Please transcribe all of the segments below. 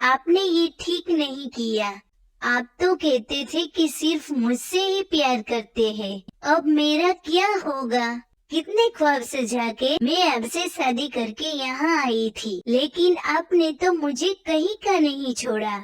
आपने ये ठीक नहीं किया। आप तो कहते थे कि सिर्फ मुझसे ही प्यार करते हैं। अब मेरा क्या होगा? कितने ख्वाब सजा के मैं आपसे शादी करके यहाँ आई थी, लेकिन आपने तो मुझे कहीं का नहीं छोड़ा।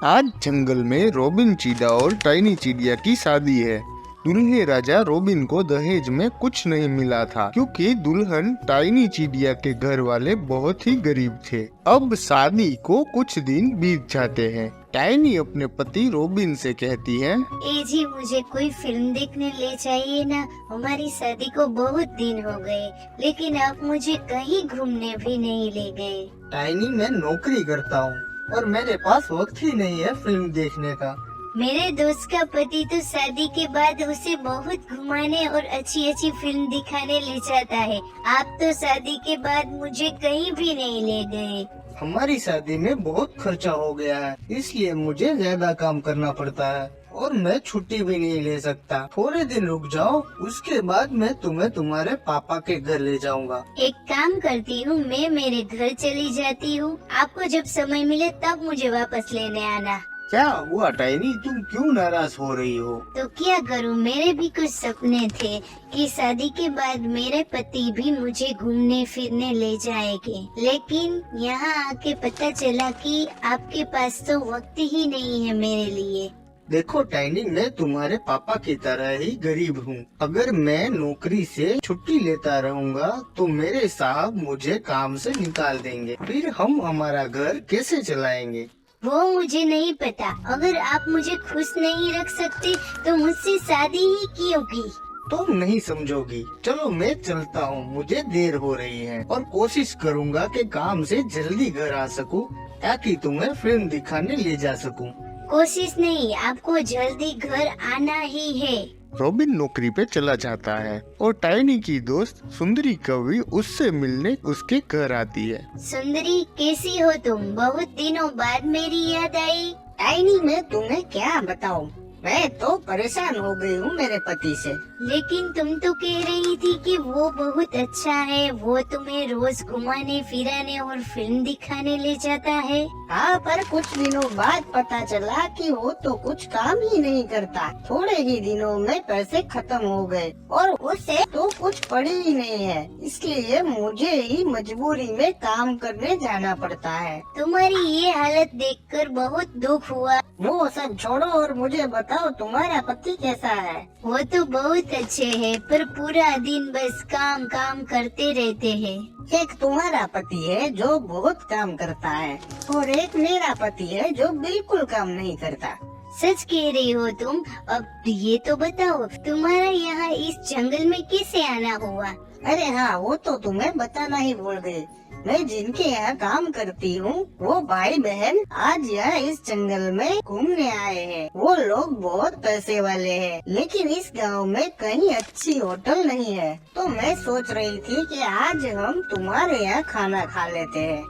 आज जंगल में रॉबिन चीता और टाइनी चिड़िया की शादी है। दुल्हे राजा रॉबिन को दहेज में कुछ नहीं मिला था, क्योंकि दुल्हन टाइनी चिड़िया के घर वाले बहुत ही गरीब थे। अब शादी को कुछ दिन बीत जाते हैं। टाइनी अपने पति रॉबिन से कहती है, ए जी, मुझे कोई फिल्म देखने ले जाइए ना। हमारी शादी को बहुत दिन हो गए, लेकिन आप मुझे कहीं घूमने भी नहीं ले गए। टाइनी, मैं नौकरी करता हूँ और मेरे पास वक्त ही नहीं है फिल्म देखने का। मेरे दोस्त का पति तो शादी के बाद उसे बहुत घुमाने और अच्छी अच्छी फिल्म दिखाने ले जाता है। आप तो शादी के बाद मुझे कहीं भी नहीं ले गए। हमारी शादी में बहुत खर्चा हो गया है, इसलिए मुझे ज्यादा काम करना पड़ता है और मैं छुट्टी भी नहीं ले सकता। थोड़े दिन रुक जाओ, उसके बाद मैं तुम्हें तुम्हारे पापा के घर ले जाऊंगा। एक काम करती हूँ, मैं मेरे घर चली जाती हूँ। आपको जब समय मिले तब मुझे वापस लेने आना। क्या हुआ टाइनी, तुम क्यों नाराज हो रही हो? तो क्या करूँ, मेरे भी कुछ सपने थे कि शादी के बाद मेरे पति भी मुझे घूमने फिरने ले जाएंगे, लेकिन यहाँ आके पता चला कि आपके पास तो वक्त ही नहीं है मेरे लिए। देखो टाइनी, मैं तुम्हारे पापा की तरह ही गरीब हूँ। अगर मैं नौकरी से छुट्टी लेता रहूँगा तो मेरे साहब मुझे काम से निकाल देंगे, फिर हम हमारा घर कैसे चलाएंगे? वो मुझे नहीं पता। अगर आप मुझे खुश नहीं रख सकते तो मुझसे शादी ही क्यों की? तुम नहीं समझोगी। चलो मैं चलता हूँ, मुझे देर हो रही है और कोशिश करूँगा कि काम से जल्दी घर आ सकूँ, ताकि तुम्हें फिल्म दिखाने ले जा सकूँ। कोशिश नहीं, आपको जल्दी घर आना ही है। रॉबिन नौकरी पे चला जाता है और टाइनी की दोस्त सुंदरी कवि उससे मिलने उसके घर आती है। सुंदरी, कैसी हो तुम? बहुत दिनों बाद मेरी याद आई। टाइनी, मैं तुम्हें क्या बताऊं, मैं तो परेशान हो गई हूँ मेरे पति से। लेकिन तुम तो कह रही थी कि वो बहुत अच्छा है, वो तुम्हें रोज घुमाने फिराने और फिल्म दिखाने ले जाता है। हाँ, पर कुछ दिनों बाद पता चला कि वो तो कुछ काम ही नहीं करता। थोड़े ही दिनों में पैसे खत्म हो गए और उसे तो कुछ पड़ी ही नहीं है, इसलिए मुझे ही मजबूरी में काम करने जाना पड़ता है। तुम्हारी ये हालत देखकर बहुत दुख हुआ। वो सब छोड़ो और मुझे बताओ, तुम्हारा पति कैसा है? वो तो बहुत अच्छे हैं, पर पूरा दिन बस काम काम करते रहते हैं। एक तुम्हारा पति है जो बहुत काम करता है और एक मेरा पति है जो बिल्कुल काम नहीं करता। सच कह रही हो तुम। अब ये तो बताओ, तुम्हारा यहाँ इस जंगल में कैसे आना हुआ? अरे हाँ, वो तो तुम्हें बताना ही भूल गई। मैं जिनके यहाँ काम करती हूँ वो भाई बहन आज यहाँ इस जंगल में घूमने आए हैं। वो लोग बहुत पैसे वाले हैं, लेकिन इस गांव में कहीं अच्छी होटल नहीं है, तो मैं सोच रही थी कि आज हम तुम्हारे यहाँ खाना खा लेते हैं।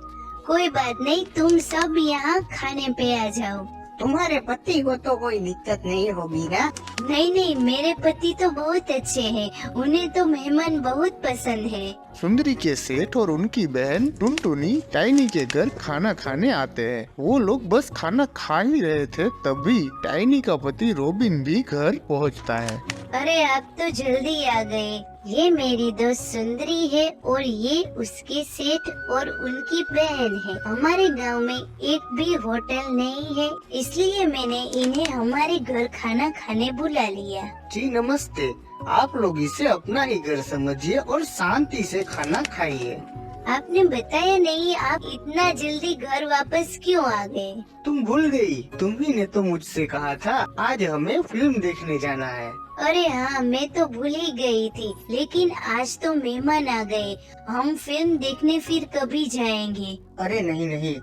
कोई बात नहीं, तुम सब यहाँ खाने पे आ जाओ। तुम्हारे पति को तो कोई दिक्कत नहीं होगी ना? नहीं नहीं, मेरे पति तो बहुत अच्छे हैं, उन्हें तो मेहमान बहुत पसंद है। सुंदरी के सेठ और उनकी बहन टुनटुनी टाइनी के घर खाना खाने आते हैं। वो लोग बस खाना खा ही रहे थे, तभी टाइनी का पति रॉबिन भी घर पहुंचता है। अरे, आप तो जल्दी आ गए। ये मेरी दोस्त सुंदरी है और ये उसके सेठ और उनकी बहन है। हमारे गांव में एक भी होटल नहीं है, इसलिए मैंने इन्हें हमारे घर खाना खाने बुला लिया। जी नमस्ते, आप लोग इसे अपना ही घर समझिए और शांति से खाना खाइए। आपने बताया नहीं, आप इतना जल्दी घर वापस क्यों आ गए? तुम भूल गई, तुम्ही ने तो मुझसे कहा था आज हमें फिल्म देखने जाना है। अरे हाँ, मैं तो भूल ही गई थी, लेकिन आज तो मेहमान आ गए। हम फिल्म देखने फिर कभी जाएंगे? अरे नहीं नहीं,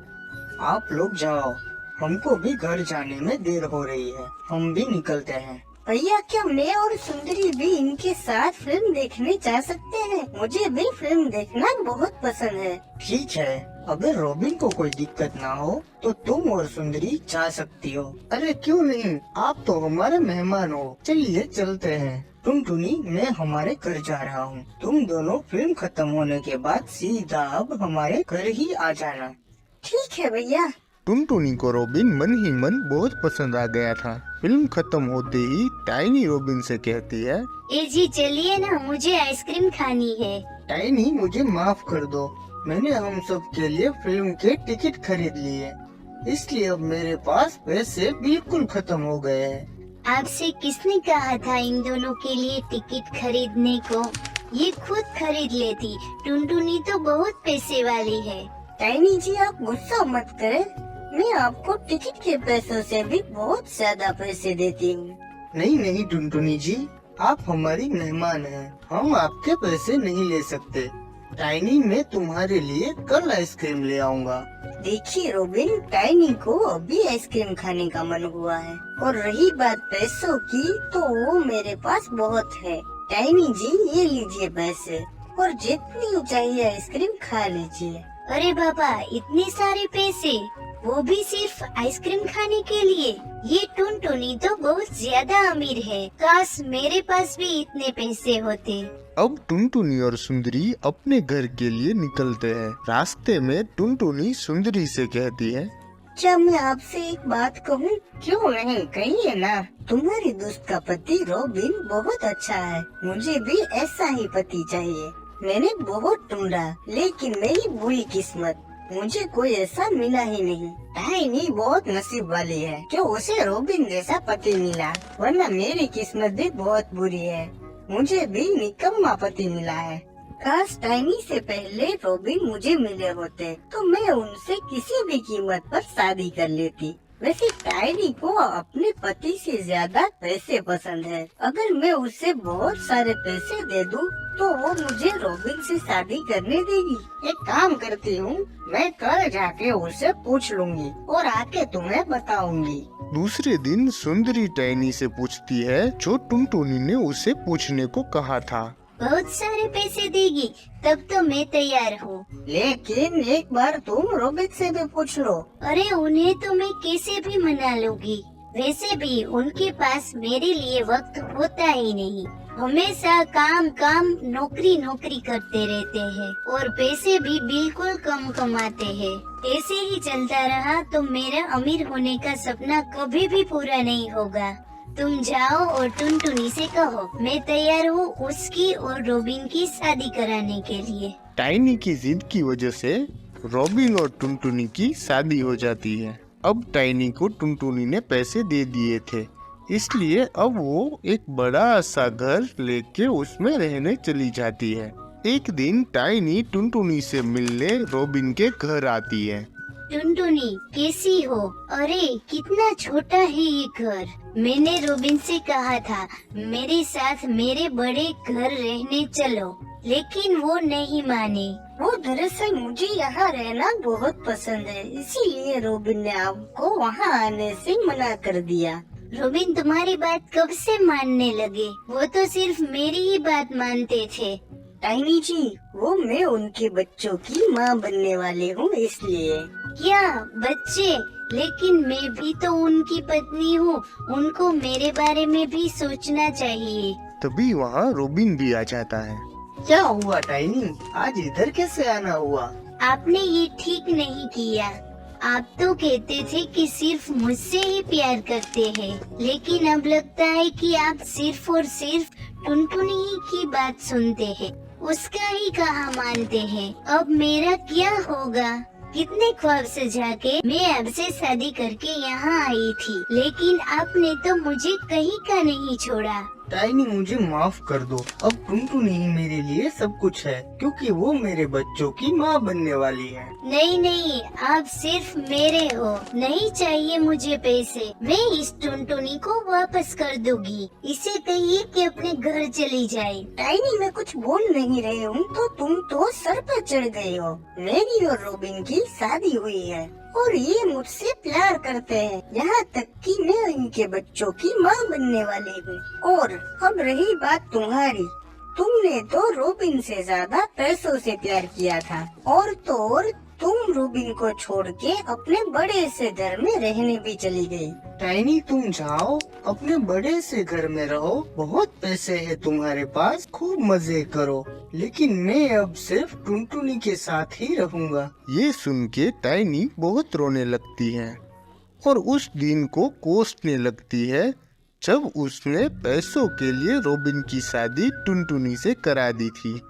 आप लोग जाओ, हमको भी घर जाने में देर हो रही है, हम भी निकलते हैं। भैया, क्या मैं और सुंदरी भी इनके साथ फिल्म देखने जा सकते हैं? मुझे भी फिल्म देखना बहुत पसंद है। ठीक है, अगर रॉबिन को कोई दिक्कत ना हो तो तुम और सुंदरी जा सकती हो। अरे क्यों नहीं, आप तो हमारे मेहमान हो, चलिए चलते हैं। टुनटुनी, मैं हमारे घर जा रहा हूँ। तुम दोनों फिल्म खत्म होने के बाद सीधा अब हमारे घर ही आ जाना। ठीक है भैया। टुनटुनी को रॉबिन मन ही मन बहुत पसंद आ गया था। फिल्म खत्म होते ही टाइनी रॉबिन से कहती है, ए जी चलिए ना, मुझे आइसक्रीम खानी है। टाइनी, मुझे माफ कर दो, मैंने हम सब के लिए फिल्म के टिकट खरीद लिए, इसलिए अब मेरे पास पैसे बिल्कुल खत्म हो गए हैं। आपसे किसने कहा था इन दोनों के लिए टिकट खरीदने को? ये खुद खरीद लेती। टुनटुनी तो बहुत पैसे वाली है। टाइनी जी आप गुस्सा मत करें, मैं आपको टिकट के पैसों से भी बहुत ज्यादा पैसे देती हूँ। नहीं नहीं टुनटुनी जी, आप हमारी मेहमान हैं, हम आपके पैसे नहीं ले सकते। टाइनी, मैं तुम्हारे लिए कल आइसक्रीम ले आऊँगा। देखिए रॉबिन, टाइनी को अभी आइसक्रीम खाने का मन हुआ है, और रही बात पैसों की तो वो मेरे पास बहुत है। टाइनी जी ये लीजिए पैसे, और जितनी चाहिए आइसक्रीम खा लीजिए। अरे बाबा, इतने सारे पैसे, वो भी सिर्फ आइसक्रीम खाने के लिए? ये टुनटुनी तो बहुत ज्यादा अमीर है। काश मेरे पास भी इतने पैसे होते। अब टुनटुनी और सुंदरी अपने घर के लिए निकलते हैं। रास्ते में टुनटुनी सुंदरी से कहती है, क्या मैं आपसे एक बात कहूँ? क्यों नहीं, कहिए ना। तुम्हारी दोस्त का पति रॉबिन बहुत अच्छा है, मुझे भी ऐसा ही पति चाहिए। मैंने बहुत ढूंढा, लेकिन मेरी बुरी किस्मत, मुझे कोई ऐसा मिला ही नहीं। टाइनी बहुत नसीब वाली है कि उसे रॉबिन जैसा पति मिला, वरना मेरी किस्मत भी बहुत बुरी है, मुझे भी निकम्मा पति मिला है। काश टाइनी से पहले रॉबिन मुझे मिले होते तो मैं उनसे किसी भी कीमत पर शादी कर लेती। वैसे टाइनी को अपने पति से ज्यादा पैसे पसंद है। अगर मैं उसे बहुत सारे पैसे दे दूं, तो वो मुझे रॉबिन से शादी करने देगी। एक काम करती हूँ, मैं कल जाके उसे पूछ लूंगी और आके तुम्हें बताऊंगी। दूसरे दिन सुंदरी टाइनी से पूछती है जो टुनटुनी ने उसे पूछने को कहा था। बहुत सारे पैसे देगी? तब तो मैं तैयार हूँ। लेकिन एक बार तुम रॉबिन से भी पूछ लो। अरे उन्हें तो मैं कैसे भी मना लूंगी। वैसे भी उनके पास मेरे लिए वक्त होता ही नहीं, हमेशा काम काम नौकरी नौकरी करते रहते हैं और पैसे भी बिल्कुल कम कमाते हैं। ऐसे ही चलता रहा तो मेरा अमीर होने का सपना कभी भी पूरा नहीं होगा। तुम जाओ और टुनटुनी से कहो मैं तैयार हूँ उसकी और रॉबिन की शादी कराने के लिए। टाइनी की जिद की वजह से रॉबिन और टुनटुनी की शादी हो जाती है। अब टाइनी को टुनटुनी ने पैसे दे दिए थे, इसलिए अब वो एक बड़ा सा घर लेके उसमें रहने चली जाती है। एक दिन टाइनी टुनटुनी से मिलने रॉबिन के घर आती है। टुनटुनी कैसी हो? अरे कितना छोटा है ये घर। मैंने रॉबिन से कहा था मेरे साथ मेरे बड़े घर रहने चलो, लेकिन वो नहीं माने। वो दरअसल मुझे यहाँ रहना बहुत पसंद है, इसीलिए रॉबिन ने आपको वहाँ आने से मना कर दिया। रॉबिन तुम्हारी बात कब से मानने लगे? वो तो सिर्फ मेरी ही बात मानते थे। टाइनी जी, वो मैं उनके बच्चों की माँ बनने वाली हूँ, इसलिए। क्या बच्चे? लेकिन मैं भी तो उनकी पत्नी हूँ, उनको मेरे बारे में भी सोचना चाहिए। तभी वहाँ रॉबिन भी आ जाता है। क्या हुआ टाइनी, आज इधर कैसे आना हुआ? आपने ये ठीक नहीं किया। आप तो कहते थे कि सिर्फ मुझसे ही प्यार करते हैं, लेकिन अब लगता है कि आप सिर्फ और सिर्फ टुनटुनी ही की बात सुनते हैं, उसका ही कहा मानते हैं। अब मेरा क्या होगा? कितने ख्वाब सजा के मैं आपसे शादी करके यहाँ आई थी, लेकिन आपने तो मुझे कहीं का नहीं छोड़ा। टाइनी, मुझे माफ कर दो, अब टुनटुनी ही मेरे लिए सब कुछ है, क्योंकि वो मेरे बच्चों की माँ बनने वाली है। नहीं नहीं, आप सिर्फ मेरे हो। नहीं चाहिए मुझे पैसे, मैं इस टुनटुनी को वापस कर दूंगी। इसे कहिए कि अपने घर चली जाए। टाइनी, मैं कुछ बोल नहीं रही हूँ तो तुम तो सर पर चढ़ गई हो। मेरी और रॉबिन की शादी हुई है और ये मुझसे प्यार करते हैं, यहाँ तक कि मैं इनके बच्चों की माँ बनने वाली हूँ। और अब रही बात तुम्हारी, तुमने तो रॉबिन से ज्यादा पैसों से प्यार किया था, और तो और तुम रॉबिन को छोड़ के अपने बड़े से घर में रहने भी चली गई। टाइनी तुम जाओ, अपने बड़े से घर में रहो, बहुत पैसे हैं तुम्हारे पास, खूब मजे करो, लेकिन मैं अब सिर्फ टुनटुनी के साथ ही रहूंगा। ये सुन के टाइनी बहुत रोने लगती है और उस दिन को कोसने लगती है जब उसने पैसों के लिए रॉबिन की शादी टुनटुनी से करा दी थी।